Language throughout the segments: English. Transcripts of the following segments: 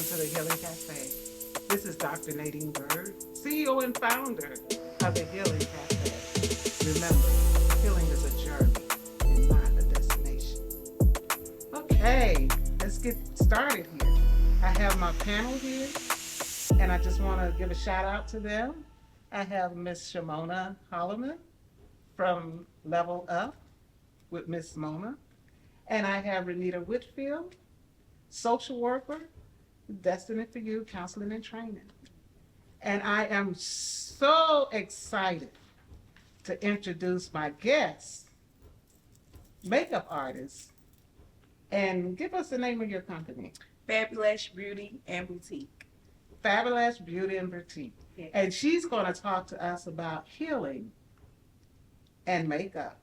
welcome to the Healing Café. This is Dr. Nadine Byrd, CEO and founder of the Healing Café. Remember, healing is a journey and not a destination. Okay, let's get started here. I have my panel here, and I just want to give a shout out to them. I have Miss Shimona Holloman from Level Up with Miss Mona, and I have Renita Whitfield, social worker, Destiny for You, counseling and training. And I am so excited to introduce my guest, makeup artist, and give us the name of your company. Fabulash Beauty and Boutique. Fabulash Beauty and Boutique. Yes. And she's going to talk to us about healing and makeup.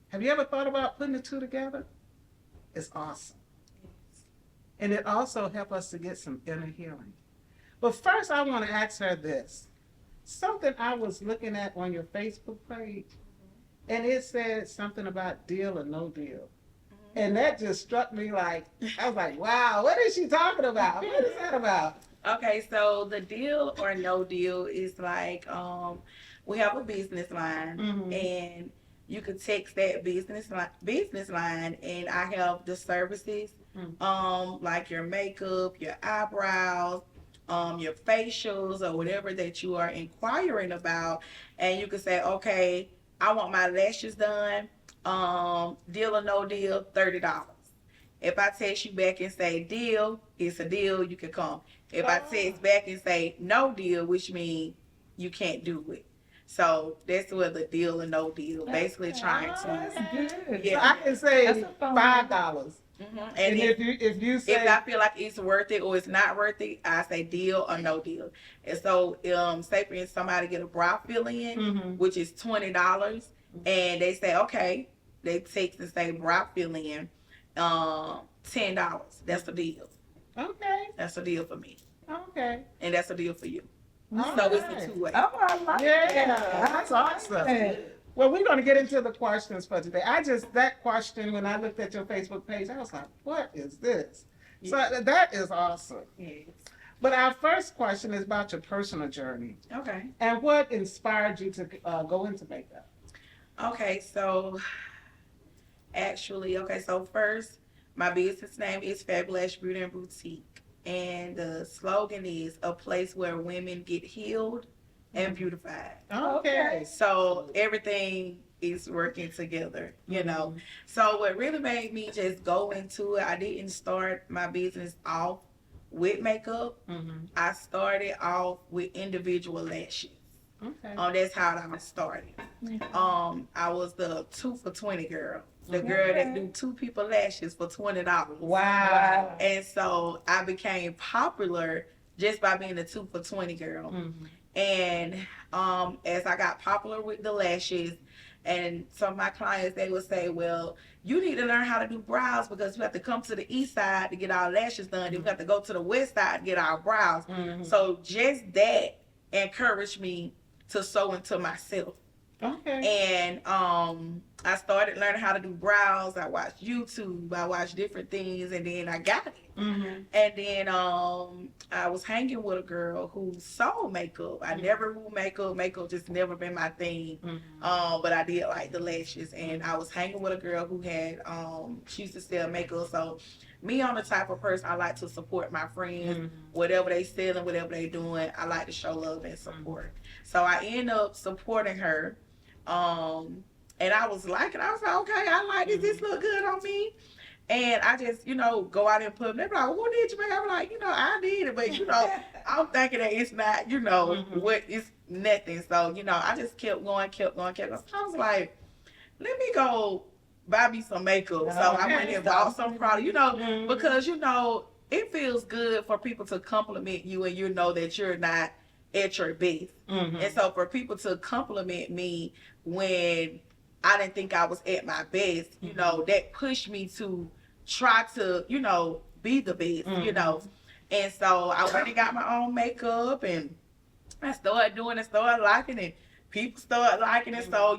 Have you ever thought about putting the two together? It's awesome. Yes. And it also helps us to get some inner healing. But first, I want to ask her this. Something I was looking at on your Facebook page, and it said something about deal or no deal. And that just struck me like, I was like, wow, what is she talking about? What is that about? Okay, so the deal or no deal is like we have a business line, and you could text that business line, and I have the services, like your makeup, your eyebrows, your facials, or whatever that you are inquiring about, and you could say, okay, I want my lashes done. Deal or no deal, $30. If I text you back and say deal, it's a deal, you can come. If I text back and say no deal, which means you can't do it. So that's what the deal or no deal, basically trying to. That's good. Yeah. So I can say $5. And if you say, if I feel like it's worth it or it's not worth it, I say deal or no deal. And so, say for instance, somebody get a brow fill-in, which is $20, and they say okay, they text and say brow fill-in, $10. That's a deal. okay, That's a deal for me, okay. and that's a deal for you. All So right. it's a two-way. Oh, I like Yeah, that. that's awesome. Well, we're going to get into the questions for today. That question, when I looked at your Facebook page, I was like, what is this? So that is awesome. Yes. But our first question is about your personal journey Okay. and what inspired you to go into makeup. Okay, so so first, my business name is Fabulash Beauty and Boutique, and the slogan is a place where women get healed and beautified. Okay. So everything is working together, you know. So what really made me just go into it, I didn't start my business off with makeup. I started off with individual lashes. Okay. That's how I started. I was the 2 for $20 girl. The girl that do 2 people lashes for $20. Wow. And so I became popular just by being the 2 for $20 girl. And as I got popular with the lashes, and some of my clients, they would say, well, you need to learn how to do brows because we have to come to the east side to get our lashes done. Then we have to go to the west side to get our brows. So just that encouraged me to sew into myself. Okay. And I started learning how to do brows. I watched YouTube. I watched different things, and then I got it. And then I was hanging with a girl who sold makeup. I never wore makeup. Makeup just never been my thing. But I did like the lashes. And I was hanging with a girl who had she used to sell makeup. So me, I'm the type of person I like to support my friends. Whatever they selling, whatever they doing, I like to show love and support. So I end up supporting her. And I was like, okay, I like this. This look good on me. And I just, go out and put them. They're like, who did you make? I'm like, I did it. But, I'm thinking that it's not, what it's nothing. So, I just kept going. I was like, let me go buy me some makeup. So I went and bought some product, because, it feels good for people to compliment you and you know that you're not at your best. And so for people to compliment me when I didn't think I was at my best, that pushed me to try to, be the best, And so I went and got my own makeup, and I started doing it, started liking it. People started liking it. So,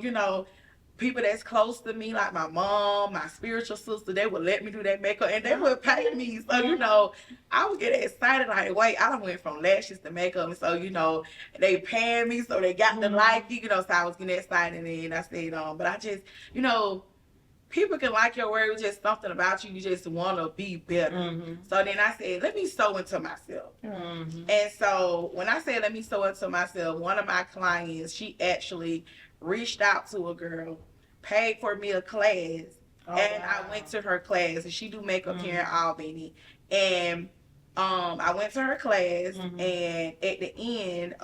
people that's close to me, like my mom, my spiritual sister, they would let me do that makeup and they would pay me. So, you know, I would get excited like, wait, I done went from lashes to makeup. And so, you know, they paying me so they got the like, you know, so I was getting excited and I said, but I just, you know, people can like your work, it's just something about you. You just want to be better. So then I said, let me sew into myself. And so when I said, let me sew into myself, one of my clients, she actually reached out to a girl, paid for me a class, and wow. I went to her class. And she do makeup here in Albany. And I went to her class, and at the end,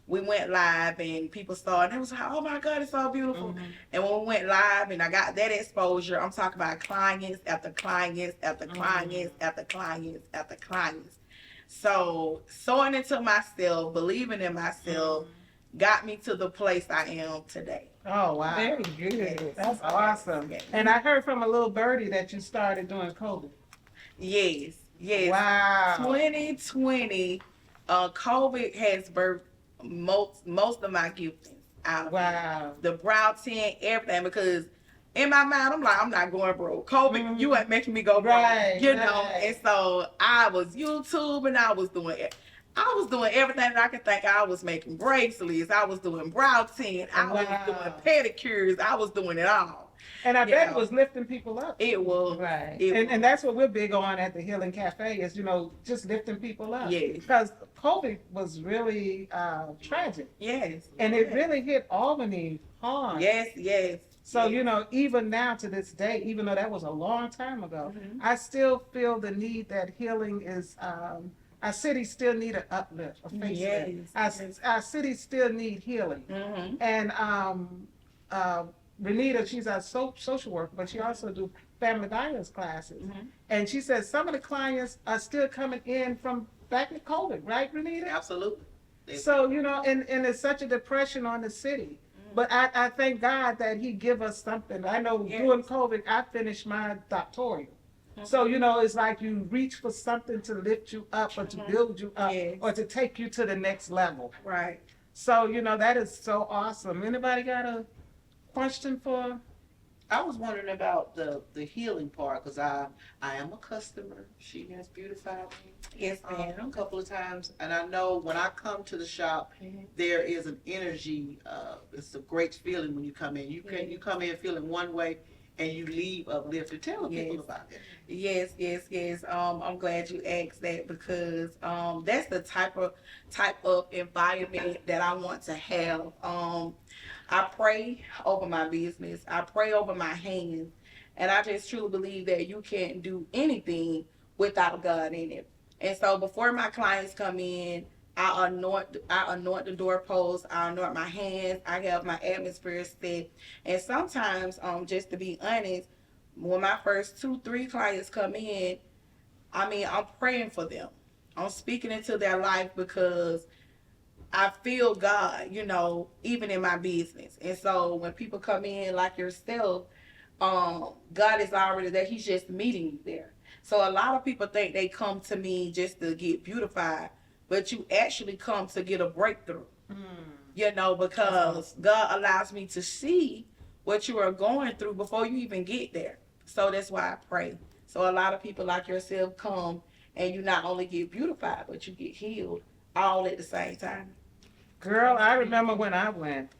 we went live and people saw it and it was like, oh my God, it's so beautiful. And when we went live and I got that exposure, I'm talking about clients after clients after clients after clients after clients. So sewing into myself, believing in myself, got me to the place I am today. Oh, wow. Very good. Yes. That's awesome. Yes. And I heard from a little birdie that you started doing COVID. Yes. Wow. 2020, COVID has birthed most of my giftings out of wow. The brow tint, everything, because in my mind I'm like, I'm not going broke. COVID, you ain't making me go broke, you know. And so I was YouTube and I was doing everything that I could think. I was making bracelets, I was doing brow tint, I was doing pedicures, I was doing it all. And I bet it was lifting people up. It was. Right. And that's what we're big on at the Healing Café is, you know, just lifting people up. Yes. Because COVID was really tragic. Yes. And it really hit Albany hard. Yes. So, you know, even now to this day, even though that was a long time ago, I still feel the need that healing is, our city still need an uplift, a facelift. Our city still need healing. And Renita, she's a social worker, but she also do family violence classes. And she says some of the clients are still coming in from back in COVID, right, Renita? Absolutely. So, you know, and it's such a depression on the city. But I thank God that he give us something. I know during COVID, I finished my doctoral. So, you know, it's like you reach for something to lift you up or to build you up or to take you to the next level. Right. So, you know, that is so awesome. Anybody got a question for? I was wondering about the healing part because I am a customer. She has beautified me. Yes, ma'am. A couple of times, and I know when I come to the shop, there is an energy. It's a great feeling when you come in. You come in feeling one way, and you leave uplifted. Tell people about that. Yes. I'm glad you asked that because that's the type of environment that I want to have. I pray over my business. I pray over my hands. And I just truly believe that you can't do anything without God in it. And so before my clients come in, I anoint the doorposts, I anoint my hands, I have my atmosphere set. And sometimes, just to be honest, when my first 2-3 clients come in, I'm praying for them. I'm speaking into their life because I feel God, you know, even in my business. And so when people come in like yourself, God is already there. He's just meeting you there. So a lot of people think they come to me just to get beautified, but you actually come to get a breakthrough, you know, because God allows me to see what you are going through before you even get there. So that's why I pray. So a lot of people like yourself come and you not only get beautified, but you get healed all at the same time. Girl, I remember when I went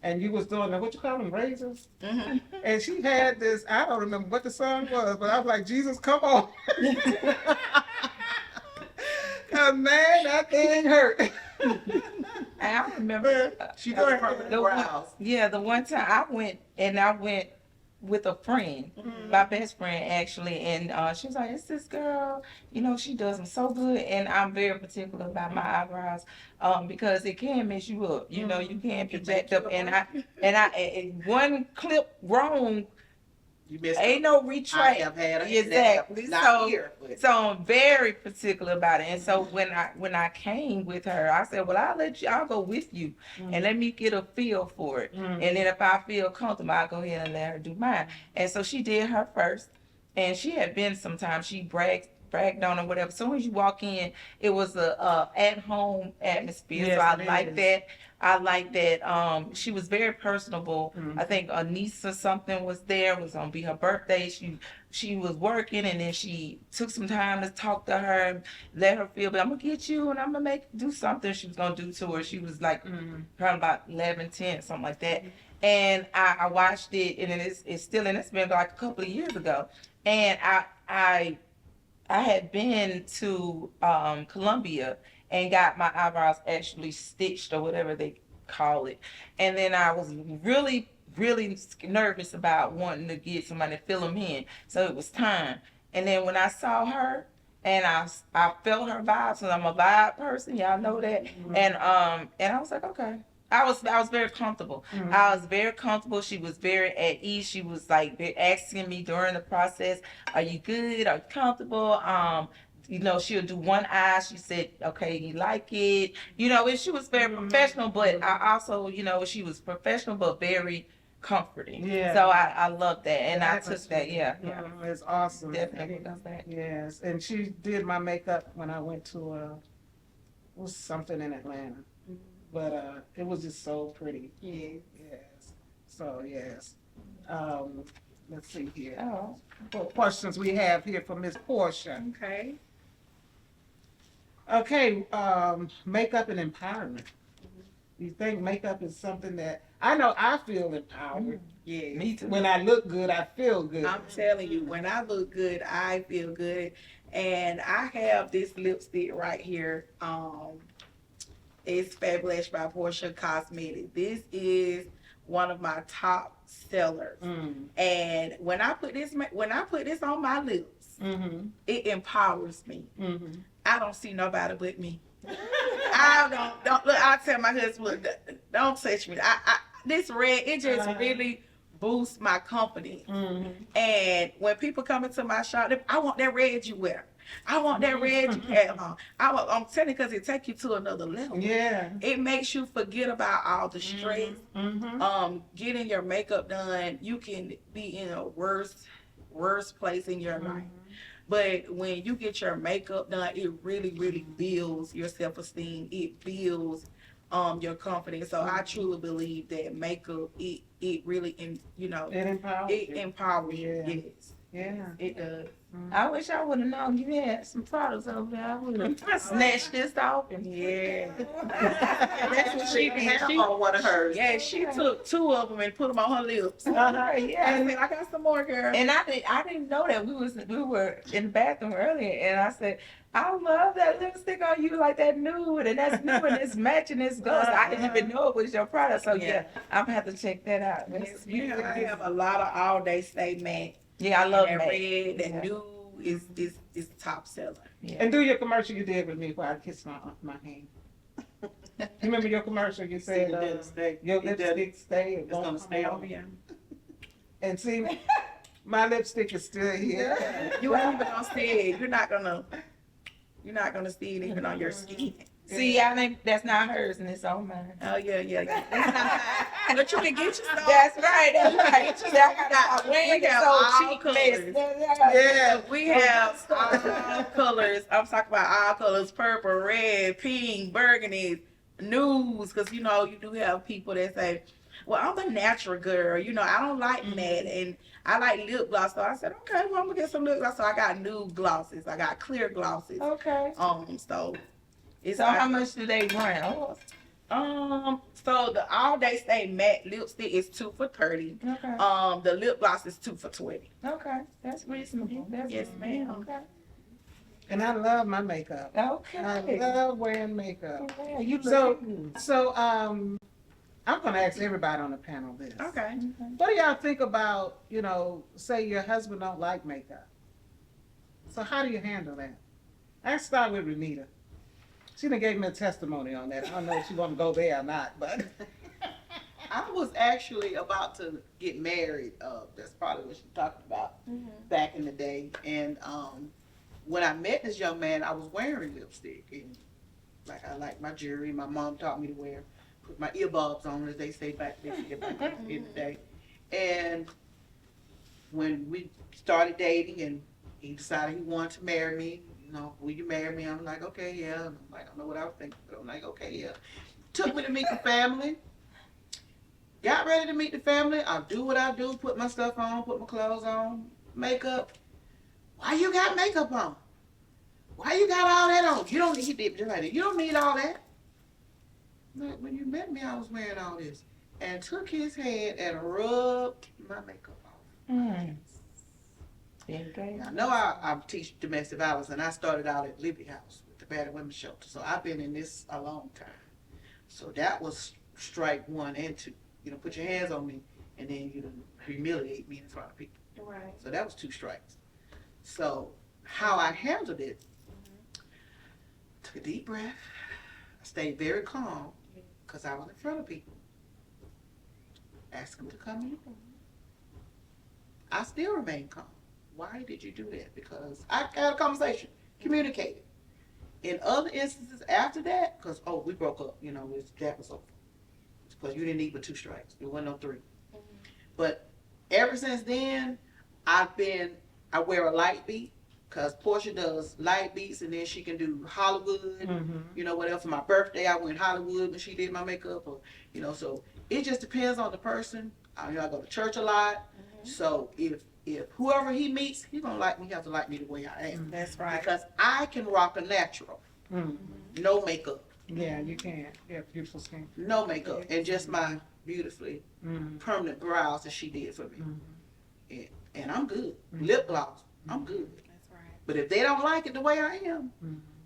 and you was doing what you call them, razors? And she had this, I don't remember what the song was, but I was like, Jesus, come on. Cause man, that thing hurt. I remember She doing her brows. the one time I went with a friend, my best friend actually, and she was like, it's this girl, you know, she does them so good, and I'm very particular about my eyebrows, because it can mess you up, you know, you can project up, and I one clip wrong, You missed ain't no retreat. I have had a Exactly. not here, but So I'm very particular about it. And so when I came with her, I said, well, I'll go with you and let me get a feel for it. And then if I feel comfortable, I'll go ahead and let her do mine. And so she did her first. And she had been sometimes, she bragged bragged on or whatever. As soon as you walk in, it was a at-home atmosphere. Yes, so I it like is. that. I like that. She was very personable. Mhm. I think a niece or something was there. It was gonna be her birthday. She was working, and then she took some time to talk to her, and let her feel. But I'm gonna get you, and I'm gonna do something. She was gonna do to her. She was like probably about 11, 10, something like that. And I watched it, and it's still, and it's been like a couple of years ago. And I had been to Colombia and got my eyebrows actually stitched or whatever they call it. And then I was really, really nervous about wanting to get somebody to fill them in. So it was time. And then when I saw her and I felt her vibes, so I'm a vibe person, y'all know that. And I was like, okay. I was very comfortable. I was very comfortable. She was very at ease. She was like asking me during the process, "Are you good? Are you comfortable?" She'll do one eye. She said, "Okay, you like it?" And she was very professional, but I also, she was professional but very comforting. Yeah. So I love that, and I took that. Yeah. It's awesome. Definitely love that. Yes, and she did my makeup when I went to it was something in Atlanta. But it was just so pretty. Yes. Yes. So yes. Let's see here. Oh. What questions we have here for Miss Porsha? Okay. Okay. Makeup and empowerment. You think makeup is something that I know I feel empowered. Yeah. Me too. When I look good, I feel good. I'm telling you, when I look good, I feel good. And I have this lipstick right here. It's Fabulash by Porsha Cosmetics. This is one of my top sellers. And when I put this on my lips, it empowers me. I don't see nobody but me. I don't look. I tell my husband, look, don't touch me. This red, it just really boosts my confidence. And when people come into my shop, I want that red you wear. I want that red you have on. I'm telling you, because it take you to another level. Yeah. It makes you forget about all the stress. Getting your makeup done, you can be in a worse place in your life. But when you get your makeup done, it really, really builds your self-esteem. It builds your confidence. So I truly believe that makeup, it really, It empowers you. you. Yes. Yeah. It does. I wish I would have known you had some products over there. I would have snatched this off. Yeah. That's what she did. On one of hers. Yeah, she took 2 of them and put them on her lips. Yeah. I said, I got some more, girl. And I didn't know that we were in the bathroom earlier, and I said, I love that lipstick on you, like that nude, and that's new, and it's matching this gloss. I didn't even know it was your product, so yeah, I'm gonna have to check that out. Yes, we have a lot of all day stay matte. Yeah, I love that matte. red, that nude is top seller. Yeah. And do your commercial you did with me where I kissed my hand. You remember your commercial? You said it didn't stay. your It lipstick stay. It's gonna stay on. Yeah. And see, my lipstick is still here. You ain't even gonna see it. You're not gonna see it even on your skin. See, I think that's not hers, and it's on mine. Oh yeah. That's not mine. But you can get your stuff. That's right. See, I got We have all colors. Yeah. We have all colors. I'm talking about all colors: purple, red, pink, burgundy, nudes. Because you do have people that say, "Well, I'm a natural girl. I don't like matte, and I like lip gloss." So I said, "Okay, well, I'm gonna get some lip gloss." So I got nude glosses. I got clear glosses. Okay. So how much do they run? So the all day stay matte lipstick is 2 for $30. Okay. The lip gloss is 2 for $20. Okay, that's reasonable. Yes, ma'am. Okay. And I love my makeup. Okay. I love wearing makeup. Yeah, you look So, good. I'm gonna ask everybody on the panel this. Okay. What do y'all think about, say your husband don't like makeup? So how do you handle that? I start with Renita. She done gave me a testimony on that. I don't know if she want to go there or not, but. I was actually about to get married. That's probably what she talked about back in the day. And when I met this young man, I was wearing lipstick. And I like my jewelry. My mom taught me to put my earbuds on, as they say back in the day. And when we started dating and he decided he wanted to marry me. You know, will you marry me? I'm like, okay, yeah. And I'm like, I don't know what I was thinking, but I'm like, okay, yeah. Took me to meet the family. Got ready to meet the family. I do what I do, put my stuff on, put my clothes on, makeup. Why you got makeup on? Why you got all that on? You don't need it just like that. You don't need all that. Like, when you met me, I was wearing all this. And took his hand and rubbed my makeup off. Okay. I know I teach domestic violence, and I started out at Liberty House with the Battered Women's Shelter. So I've been in this a long time. So that was strike 1 and 2. You know, put your hands on me, and then you humiliate me in front of people. Right. So that was 2 strikes. So how I handled it, took a deep breath. I stayed very calm because I was in front of people. Asked them to come in the room. I still remain calm. Why did you do that? Because I had a conversation, communicated. In other instances after that, because, we broke up, you know, that was over. Because you didn't need but 2 strikes. There wasn't no 3. But ever since then, I wear a light beat, because Porsha does light beats, and then she can do Hollywood, you know, whatever. For my birthday, I went Hollywood when she did my makeup, or, you know, so it just depends on the person. I go to church a lot, so if whoever he meets, he's gonna like me, he has to like me the way I am. That's right. Because I can rock a natural, no makeup. Yeah, you can. You have beautiful skin. No makeup, and just my beautifully permanent brows that she did for me. And I'm good. Lip gloss, I'm good. That's right. But if they don't like it the way I am,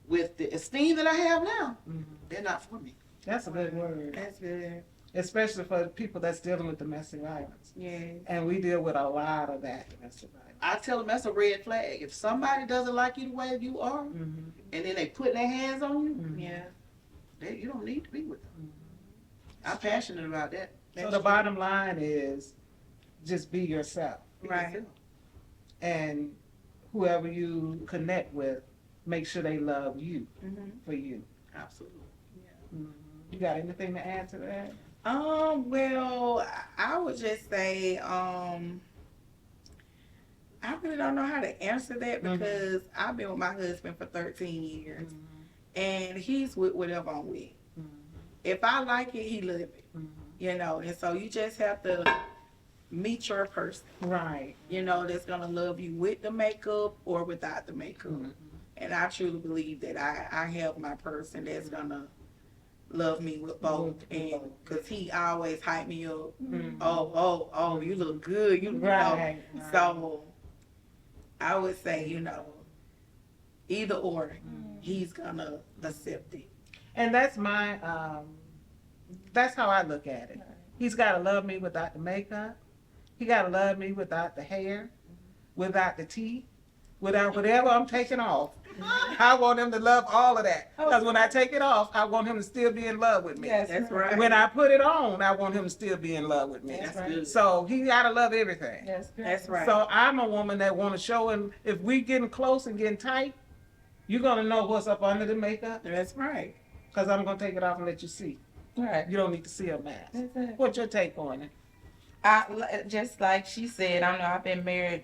with the esteem that I have now, they're not for me. That's a good word. That's good. Especially for people that's dealing with domestic violence. Yes. And we deal with a lot of that domestic violence. I tell them that's a red flag. If somebody doesn't like you the way you are, and then they put their hands on you, Yeah. you don't need to be with them. I'm passionate about that. So the bottom line is just be yourself. Be Right. yourself. And whoever you connect with, make sure they love you for you. Absolutely. You got anything to add to that? Well, I would just say, I really don't know how to answer that because I've been with my husband for 13 years and he's with whatever I'm with. If I like it, he love it, you know, and so you just have to meet your person, Right. you know, that's going to love you with the makeup or without the makeup. And I truly believe that I have my person that's going to love me with both, and because he always hype me up. Oh, you look good, you know. Right. So I would say, you know, either or, he's gonna accept it. And that's my, that's how I look at it. He's got to love me without the makeup. He got to love me without the hair, without the teeth, without whatever I'm taking off. I want him to love all of that. Because when I take it off, I want him to still be in love with me. Yes, That's right. When I put it on, I want him to still be in love with me. That's right. good. So he got to love everything. That's good. That's right. So I'm a woman that want to show him, if we getting close and getting tight, you're going to know what's up under the makeup. That's right. Because I'm going to take it off and let you see. Right. You don't need to see a mask. That's it. What's your take on it? Just like she said, I know I've been married,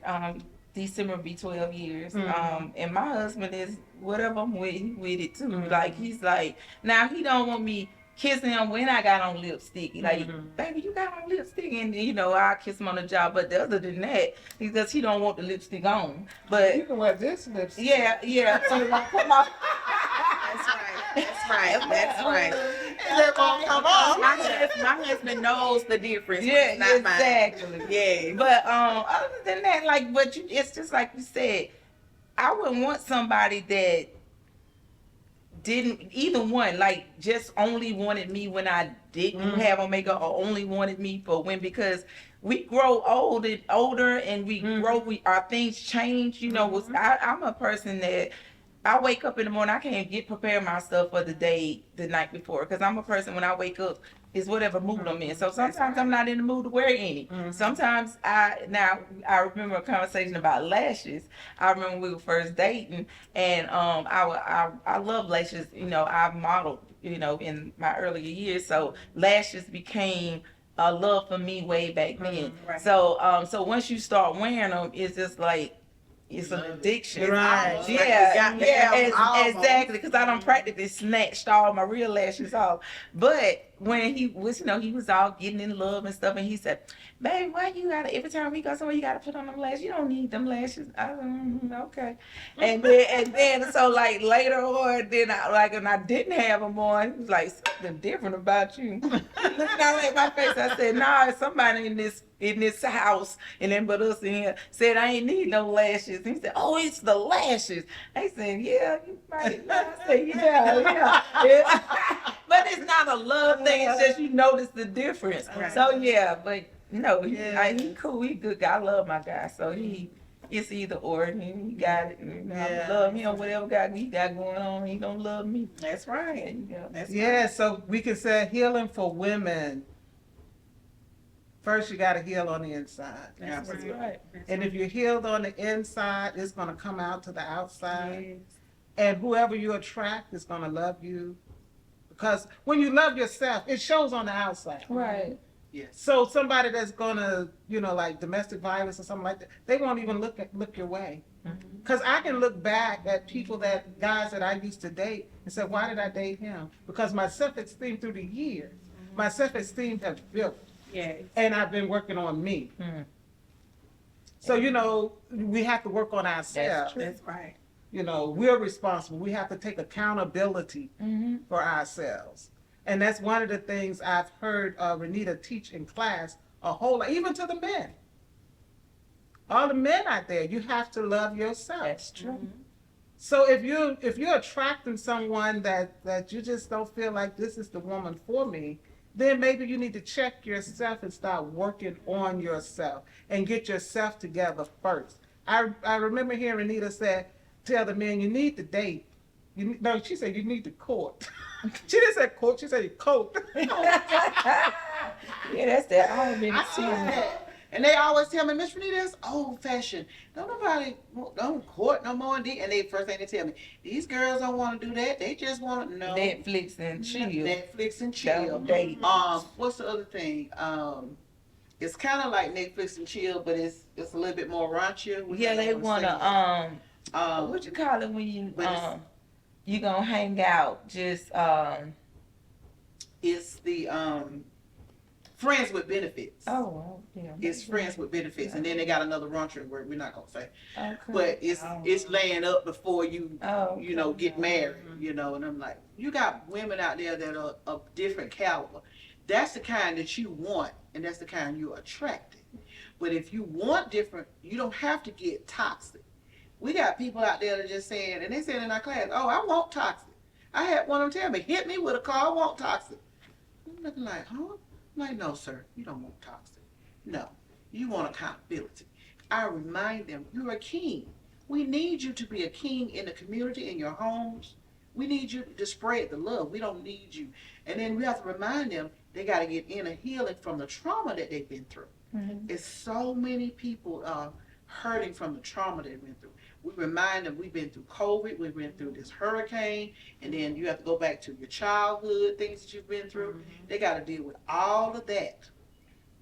December will be 12 years. And my husband is whatever I'm with it too. Like he's like, now he don't want me kissing him when I got on lipstick. Like, baby, you got on lipstick, and you know I kiss him on the job. But other than that, because he don't want the lipstick on. But You can wear this lipstick. yeah. So like, put my That's right. That's right. That's right. That won't come off. My husband knows the difference. yeah, It's not mine. exactly. Yeah. But other than that, like, it's just like you said, I wouldn't want somebody that didn't either one, like, just only wanted me when I didn't have on makeup, or only wanted me for when, because we grow older and we grow, our things change. You know, I'm a person that I wake up in the morning, I can't prepare myself for the day the night before, because I'm a person, when I wake up, it's whatever mood I'm in. So sometimes I'm not in the mood to wear any. Sometimes I remember a conversation about lashes. I remember we were first dating, and I love lashes. You know, I modeled, you know, in my earlier years, so lashes became a love for me way back then. Right. So once you start wearing them, it's just like, it's an addiction. Right. Almost Yeah, like you got me almost. exactly. Because I don't practically snatched all my real lashes off. But when he was, he was all getting in love and stuff, and he said, "Baby, why you gotta every time we go somewhere you gotta put on them lashes? You don't need them lashes." I was okay. And then so like later on, then when I didn't have them on, he was like something different about you. Looking out at my face, I said, "Nah, somebody in this house, and then but us in here said I ain't need no lashes." He said, "Oh, it's the lashes." I said, "Yeah, you might." I said, "Yeah." But it's not a love thing. It's just you notice the difference. Right. So yeah, but no, he Yeah. cool. He good guy. I love my guy. So it's either or. He got it. Yeah. I love him. Whatever he got going on, he gonna love me. That's There right. you go. That's Yeah, so we can say healing for women. First, you got to heal on the inside. That's right. And if you're healed on the inside, it's going to come out to the outside. Yes. And whoever you attract is going to love you. Because when you love yourself, it shows on the outside. Right. Yes. So somebody that's going to, like domestic violence or something like that, they won't even look your way. Because I can look back at guys that I used to date and say, why did I date him? Because my self-esteem through the years, my self-esteem has built. Yes. And I've been working on me. Mm. So, we have to work on That's ourselves. true. That's right. We're responsible. We have to take accountability Mm-hmm. for ourselves. And that's one of the things I've heard Renita teach in class a whole lot, even to the men. All the men out there, you have to love yourself. That's true. So if you're attracting someone that you just don't feel like this is the woman for me, then maybe you need to check yourself and start working on yourself and get yourself together first. I remember hearing Renita tell the men, you need to date. She said you need to court. She didn't say court, she said coat. Yeah, that's that all been I see that. And they always tell me, Miss Renita, that's old fashioned. Don't court no more. And they first thing they tell me, these girls don't want to do that. They just want to know Netflix and chill. Netflix and chill. Date. What's the other thing? It's kind of like Netflix and chill, but it's a little bit more raunchier. Yeah, they wanna what you call it when you but you gonna hang out? Just it's the friends with benefits. oh well, yeah. It's friends with benefits, and then they got another raunchier word we're not gonna say. Okay. But it's laying up before you Oh, get married, and I'm like, you got women out there that are of different caliber. That's the kind that you want, and that's the kind you're attracted. But if you want different, you don't have to get toxic. We got people out there that just saying, and they said in our class, oh, I want toxic. I had one of them tell me, hit me with a car, I want toxic. I'm looking like, huh? I'm like, no, sir, you don't want toxic. No, you want accountability. I remind them, you're a king. We need you to be a king in the community, in your homes. We need you to spread the love. We don't need you. And then we have to remind them they got to get inner healing from the trauma that they've been through. Mm-hmm. It's so many people hurting from the trauma they've been through. We remind them we've been through COVID, we've been through this hurricane, and then you have to go back to your childhood, things that you've been through. Mm-hmm. They got to deal with all of that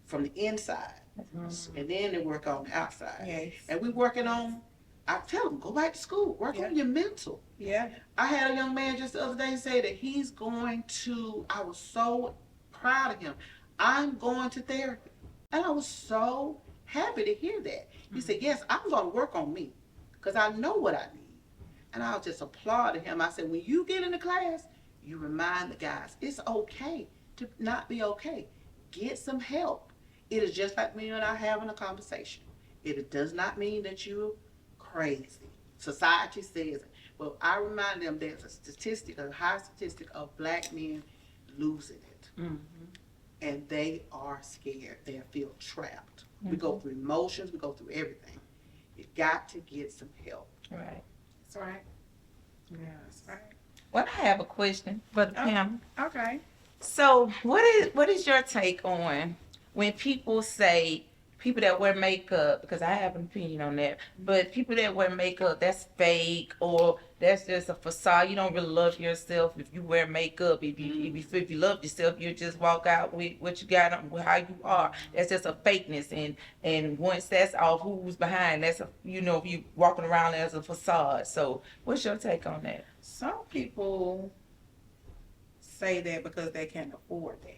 from the inside. Mm-hmm. And then they work on the outside. Yes. And we working on, I tell them, go back to school, work on your mental. Yeah. I had a young man just the other day say that he's going to, I was so proud of him, I'm going to therapy. And I was so happy to hear that. He said, yes, I'm going to work on me because I know what I need. And I was just applauding him. I said, when you get into class, you remind the guys, it's okay to not be okay. Get some help. It is just like me and I having a conversation. It does not mean that you're crazy. Society says it. But I remind them there's a high statistic of black men losing it. Mm-hmm. And they are scared. They feel trapped. Mm-hmm. We go through emotions. We go through everything. You got to get some help. Right. That's right. Yeah, that's right. Well, I have a question for the panel. Okay. So, what is your take on when people say people that wear makeup, because I have an opinion on that, but people that wear makeup, that's fake, or that's just a facade. You don't really love yourself if you wear makeup. If you love yourself, you just walk out with what you got on, with how you are. That's just a fakeness, and once that's all who's behind, that's a, you know, you walking around as a facade. So what's your take on that? Some people say that because they can't afford that.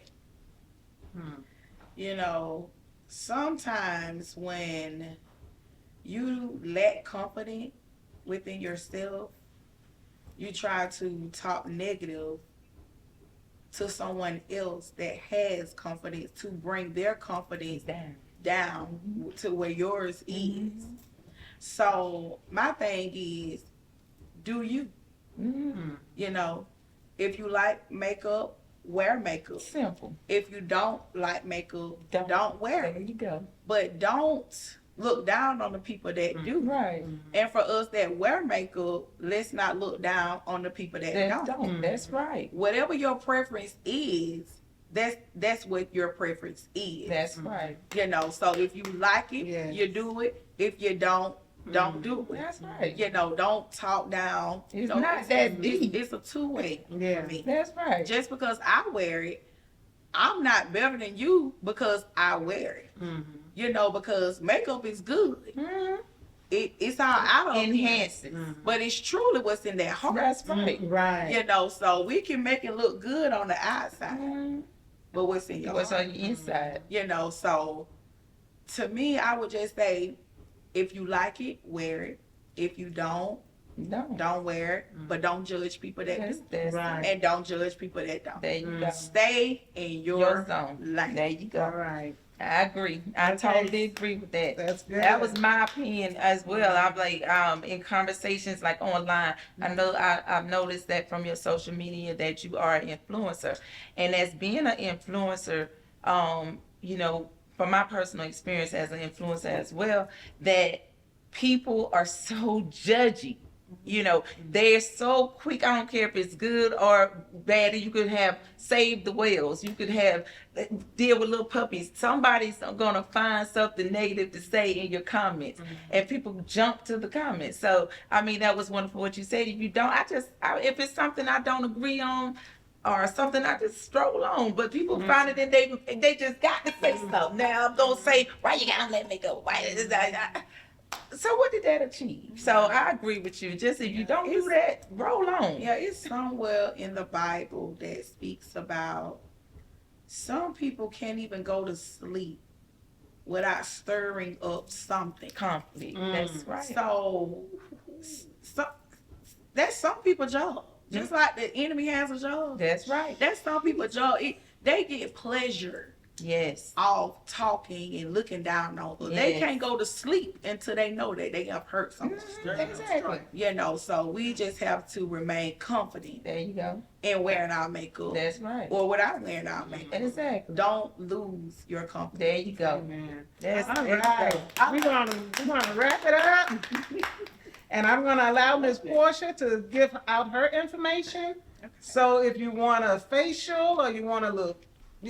You know, sometimes when you lack confidence within yourself, you try to talk negative to someone else that has confidence to bring their confidence down to where yours is. So my thing is, do you? You know, if you like makeup, wear makeup. Simple. If you don't like makeup, don't wear it. There you go. But don't look down on the people that do. Right. And for us that wear makeup, let's not look down on the people that don't. That's right. Whatever your preference is, that's what your preference is. That's right. You know, so if you like it, you do it. If you don't do it. That's right. You know, don't talk down. It's not that deep. It's a two-way for me. That's right. Just because I wear it, I'm not better than you because I wear it. You know, because makeup is good. It's our outer enhances, but it's truly what's in that heart. That's right. Right. You know, so we can make it look good on the outside, but what's in your What's heart? on your inside? You know, so to me, I would just say, if you like it, wear it. If you don't wear it. But don't judge people that do. That's Right. And don't judge people that don't. There you go. Stay in your zone. lane. There you go. All right. I agree. I totally agree with that. That's good. That was my opinion as well. I'm like, in conversations like online, I know I've noticed that from your social media that you are an influencer. And as being an influencer, you know, from my personal experience as an influencer as well, that people are so judgy. You know, they're so quick. I don't care if it's good or bad. You could have saved the whales. You could have deal with little puppies. Somebody's gonna find something negative to say in your comments, and people jump to the comments. So, I mean, that was wonderful what you said. If you don't, if it's something I don't agree on, or something, I just stroll on. But people find it and they just got to say something. Now I'm gonna say, why you gotta let me go? Why is that? So what did that achieve? So I agree with you. Just if you don't do that, roll on. Yeah, it's somewhere in the Bible that speaks about some people can't even go to sleep without stirring up something. Conflict. That's right. So that's some people's job. Just like the enemy has a job. That's right. That's some people's job. They get pleasure. Yes. All talking and looking down on them. They can't go to sleep until they know that they have hurt someone. Exactly. You know, so we just have to remain confident There you go. in wearing our makeup. That's right. Or without wearing our makeup. Exactly. Don't lose your confidence. There you go. Amen. That's All there you right. go. We're gonna wrap it up. And I'm gonna allow Miss Porsha to give out her information. So if you want a facial or you want to look,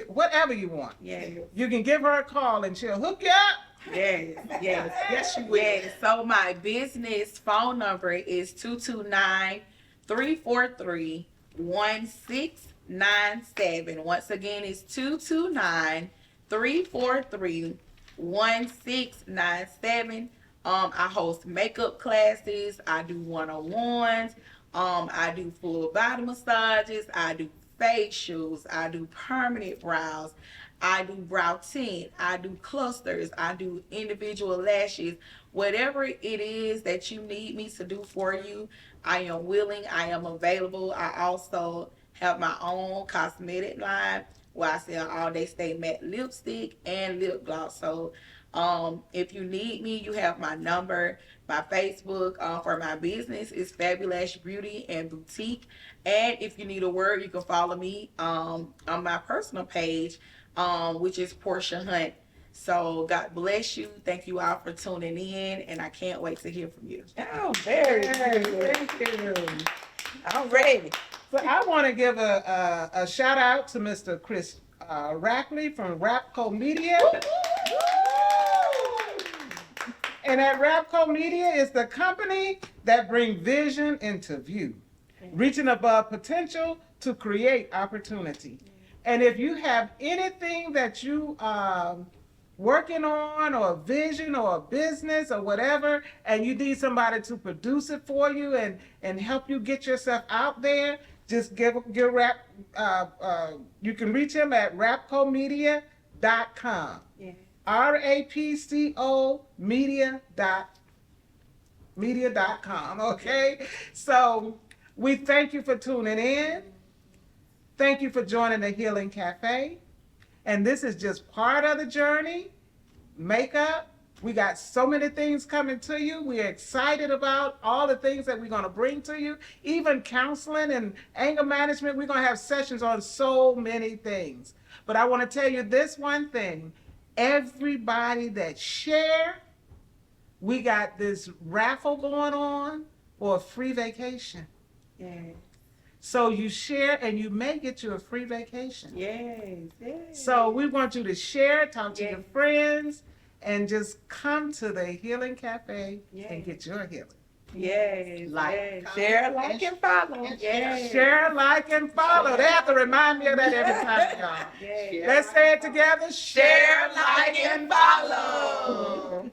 whatever you want, you can give her a call and she'll hook you up. Yes, you will. Yes. So my business phone number is 229-343-1697. Once again, it's 229-343-1697. I host makeup classes. I do one-on-ones. I do full body massages. I do facials. I do permanent brows. I do brow tint. I do clusters. I do individual lashes. Whatever it is that you need me to do for you, I am willing. I am available. I also have my own cosmetic line where I sell all day stay matte lipstick and lip gloss. So if you need me, you have my number. My Facebook for my business is Fabulash Beauty and Boutique. And if you need a word, you can follow me on my personal page, which is Porsha Hunt. So God bless you. Thank you all for tuning in, and I can't wait to hear from you. Oh, very good. Thank you. I'm ready. So I want to give a shout out to Mr. Chris Rackley from Rapco Media. And at Rapco Media is the company that bring vision into view, reaching above potential to create opportunity. And if you have anything that you working on, or a vision or a business or whatever, and you need somebody to produce it for you and help you get yourself out there, just give Rap, you can reach him at rapcomedia.com. Yeah. RAPCO media.com, okay? So we thank you for tuning in. Thank you for joining the Healing Cafe. And this is just part of the journey. Makeup. We got so many things coming to you. We're excited about all the things that we're going to bring to you. Even counseling and anger management. We're going to have sessions on so many things. But I want to tell you this one thing. Everybody that share, we got this raffle going on for a free vacation. Yeah. So you share and you may get you a free vacation. Yes. So we want you to share, talk to your friends, and just come to the Healing Cafe and get your healing. Yes. Like, Share, like, and follow. Yes. Share, like, and follow. They have to remind me of that every time, y'all. Yes. Let's say it together. Share, like, and follow.